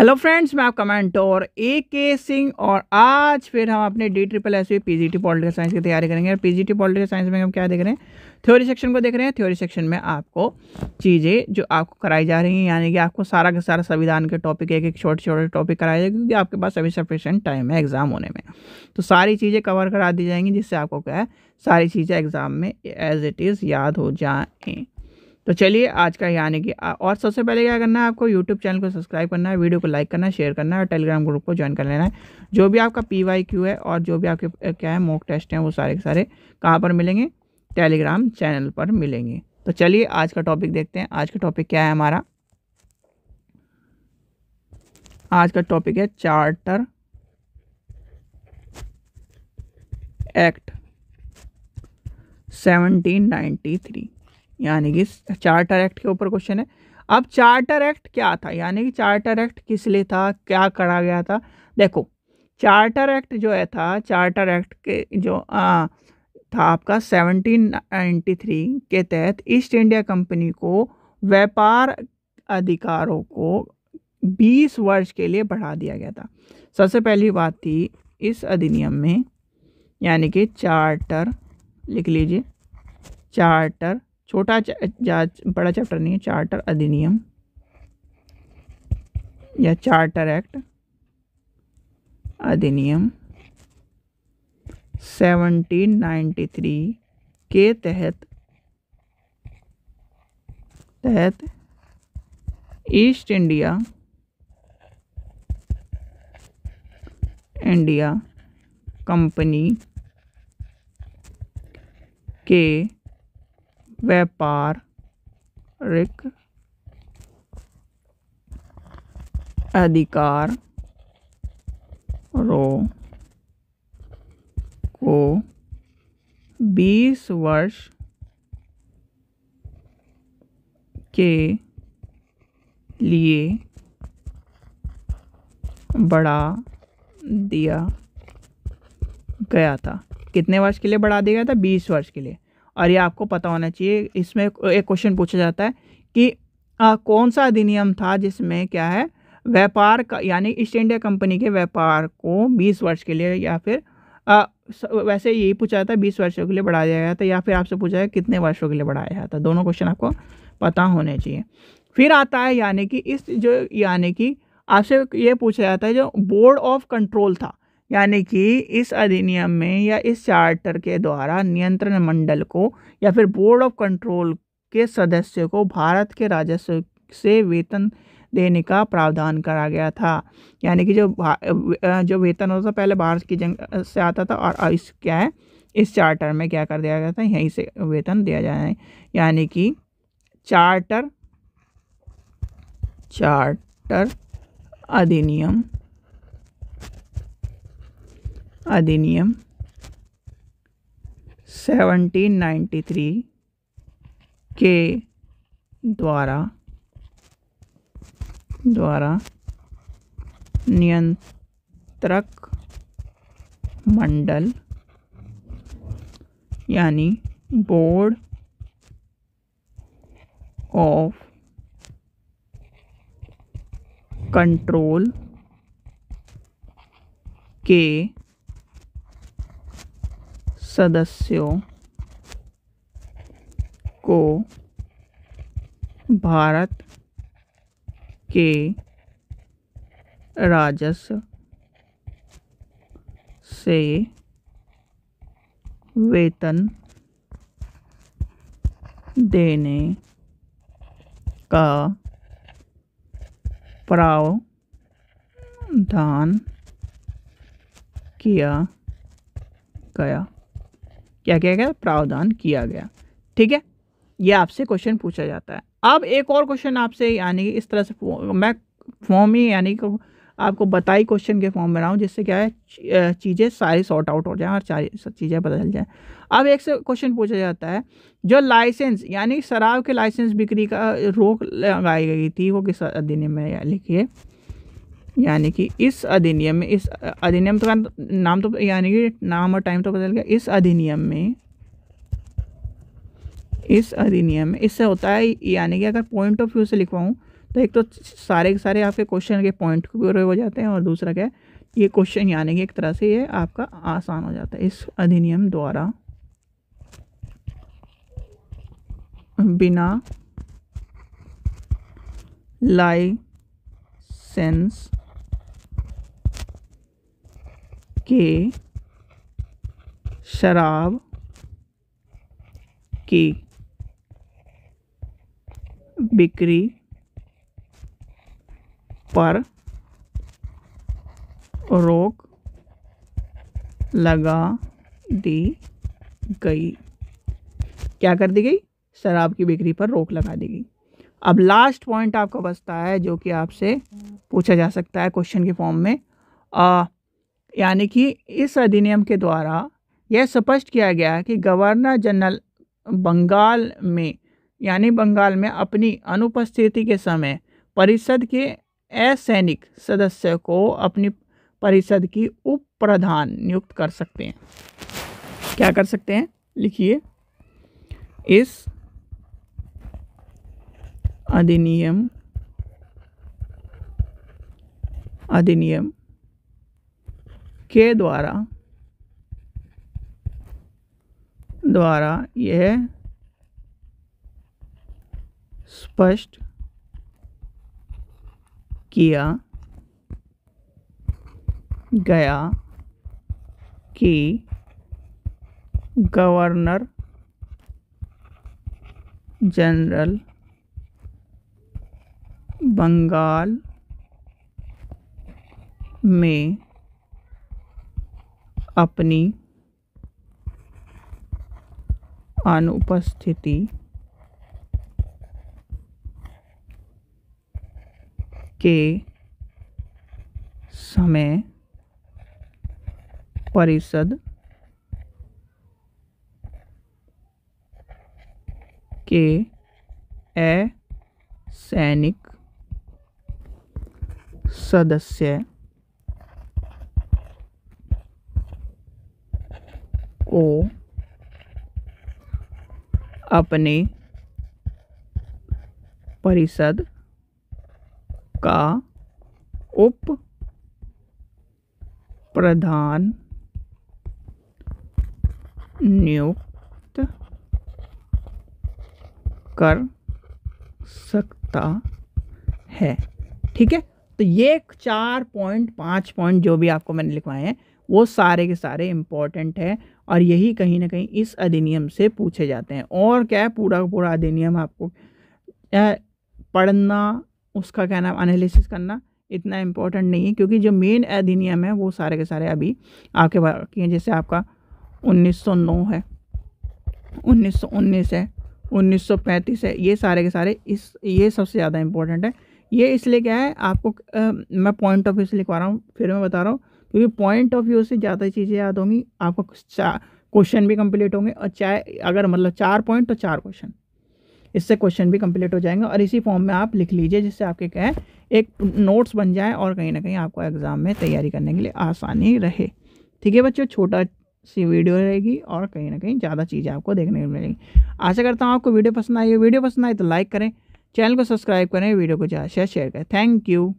Hello friends, मैं आपका mentor AK Singh और आज फिर हम अपने DSSS PGT पॉलिटिकल साइंस की तैयारी करेंगे। और PGT पॉलिटिकल साइंस में हम क्या देख रहे हैं, थ्योरी सेक्शन को देख रहे हैं। थ्योरी सेक्शन में आपको चीज़ें जो आपको कराई जा रही हैं, यानी कि आपको सारा का सारा संविधान के टॉपिक एक एक छोटे छोटे टॉपिक कराए जाएंगे, क्योंकि आपके पास अभी सफिशिएंट टाइम है एग्जाम होने में। तो सारी चीज़ें कवर करा दी जाएंगी, जिससे आपको क्या है, सारी चीज़ें एग्जाम में एज इट इज़ याद हो जाएँ। तो चलिए आज का यानी कि और सबसे पहले क्या करना है, आपको यूट्यूब चैनल को सब्सक्राइब करना है, वीडियो को लाइक करना है, शेयर करना है और टेलीग्राम ग्रुप को ज्वाइन कर लेना है। जो भी आपका PYQ है और जो भी आपके क्या है मॉक टेस्ट हैं, वो सारे के सारे कहाँ पर मिलेंगे, टेलीग्राम चैनल पर मिलेंगे। तो चलिए आज का टॉपिक देखते हैं। आज का टॉपिक क्या है हमारा, आज का टॉपिक है चार्टर एक्ट 1793, यानी कि चार्टर एक्ट के ऊपर क्वेश्चन है। अब चार्टर एक्ट क्या था, यानी कि चार्टर एक्ट किस लिए था, क्या करा गया था। देखो, चार्टर एक्ट जो है था, चार्टर एक्ट के जो था आपका 1793 के तहत ईस्ट इंडिया कंपनी को व्यापार अधिकारों को 20 वर्ष के लिए बढ़ा दिया गया था। सबसे पहली बात थी इस अधिनियम में, यानी कि चार्टर लिख लीजिए, चार्टर छोटा बड़ा चैप्टर नहीं है, चार्टर अधिनियम या चार्टर एक्ट अधिनियम 1793 के तहत ईस्ट इंडिया कंपनी के व्यापारिक अधिकारों को 20 वर्ष के लिए बढ़ा दिया गया था। कितने वर्ष के लिए बढ़ा दिया गया था? 20 वर्ष के लिए। और ये आपको पता होना चाहिए। इसमें एक क्वेश्चन पूछा जाता है कि कौन सा अधिनियम था जिसमें क्या है, व्यापार का यानी ईस्ट इंडिया कंपनी के व्यापार को 20 वर्ष के लिए, या फिर वैसे यही पूछा जाता है 20 वर्षों के लिए बढ़ाया गया था, या फिर आपसे पूछा है कितने वर्षों के लिए बढ़ाया गया था। दोनों क्वेश्चन आपको पता होने चाहिए। फिर आता है यानी कि यानी कि आपसे ये पूछा जाता है जो बोर्ड ऑफ कंट्रोल था, यानी कि इस अधिनियम में या इस चार्टर के द्वारा नियंत्रण मंडल को या फिर बोर्ड ऑफ कंट्रोल के सदस्य को भारत के राजस्व से वेतन देने का प्रावधान करा गया था। यानी कि जो वेतन होता था पहले भारत की जंग से आता था, और इस क्या है, इस चार्टर में क्या कर दिया गया था, यहीं से वेतन दिया जाए। यानी कि चार्टर अधिनियम 1793 के द्वारा नियंत्रक मंडल यानी बोर्ड ऑफ कंट्रोल के सदस्यों को भारत के राजस्व से वेतन देने का प्रावधान किया गया। क्या किया गया? प्रावधान किया गया। ठीक है, ये आपसे क्वेश्चन पूछा जाता है। अब एक और क्वेश्चन आपसे, यानी इस तरह से मैं फॉर्म ही यानी कि आपको बताई क्वेश्चन के फॉर्म में रहा हूँ, जिससे क्या है चीज़ें सारी सॉर्ट आउट हो जाएं और सारी चीज़ें बदल जाएं। अब एक से क्वेश्चन पूछा जाता है, जो लाइसेंस यानी शराब के लाइसेंस बिक्री का रोक लगाई गई थी, वो किस अधिनियम में, लिखिए। यानी कि इस अधिनियम में, इस अधिनियम का नाम तो यानी कि नाम और टाइम तो बदल गया। इस अधिनियम में इससे होता है, यानी कि अगर पॉइंट ऑफ व्यू से लिखवाऊँ तो एक तो सारे के सारे आपके क्वेश्चन के पॉइंट पूरे हो जाते हैं, और दूसरा क्या है, ये क्वेश्चन यानी कि एक तरह से ये आपका आसान हो जाता है। इस अधिनियम द्वारा बिना लाइसेंस के शराब की बिक्री पर रोक लगा दी गई। क्या कर दी गई? शराब की बिक्री पर रोक लगा दी गई। अब लास्ट पॉइंट आपका बचता है जो कि आपसे पूछा जा सकता है क्वेश्चन के फॉर्म में, यानी कि इस अधिनियम के द्वारा यह स्पष्ट किया गया कि गवर्नर जनरल बंगाल में यानी बंगाल में अपनी अनुपस्थिति के समय परिषद के असैनिक सदस्य को अपनी परिषद की उप प्रधान नियुक्त कर सकते हैं। क्या कर सकते हैं? लिखिए, इस अधिनियम के द्वारा यह स्पष्ट किया गया कि गवर्नर जनरल बंगाल में अपनी अनुपस्थिति के समय परिषद के असैनिक सदस्य को अपने परिषद का उप प्रधान नियुक्त कर सकता है। ठीक है, तो ये 4 पॉइंट 5 पॉइंट जो भी आपको मैंने लिखवाए हैं वो सारे के सारे इम्पोर्टेंट है, और यही कहीं ना कहीं इस अधिनियम से पूछे जाते हैं। और क्या है, पूरा का पूरा अधिनियम आपको पढ़ना, उसका क्या नाम एनालिसिस करना इतना इम्पोर्टेंट नहीं है, क्योंकि जो मेन अधिनियम है वो सारे के सारे अभी आपके बाकी हैं। जैसे आपका 1909 है, 1919 है, 1935 है, ये सारे के सारे ये सबसे ज़्यादा इम्पोर्टेंट है। ये इसलिए क्या है, आपको मैं पॉइंट ऑफ व्यू से लिखवा रहा हूँ, फिर मैं बता रहा हूँ, क्योंकि पॉइंट ऑफ व्यू से ज़्यादा चीज़ें याद होंगी आपको, क्वेश्चन भी कंप्लीट होंगे, और चाहे अगर मतलब 4 पॉइंट तो 4 क्वेश्चन, इससे क्वेश्चन भी कंप्लीट हो जाएंगे। और इसी फॉर्म में आप लिख लीजिए, जिससे आपके क्या है एक नोट्स बन जाए, और कहीं ना कहीं आपको एग्ज़ाम में तैयारी करने के लिए आसानी रहे। ठीक है बच्चों, छोटा सी वीडियो रहेगी और कहीं ना कहीं ज़्यादा चीज़ें आपको देखने को मिलेंगी। आशा करता हूँ आपको वीडियो पसंद आई। वीडियो पसंद आई तो लाइक करें, चैनल को सब्सक्राइब करें, वीडियो को ज़्यादा से शेयर करें। Thank you.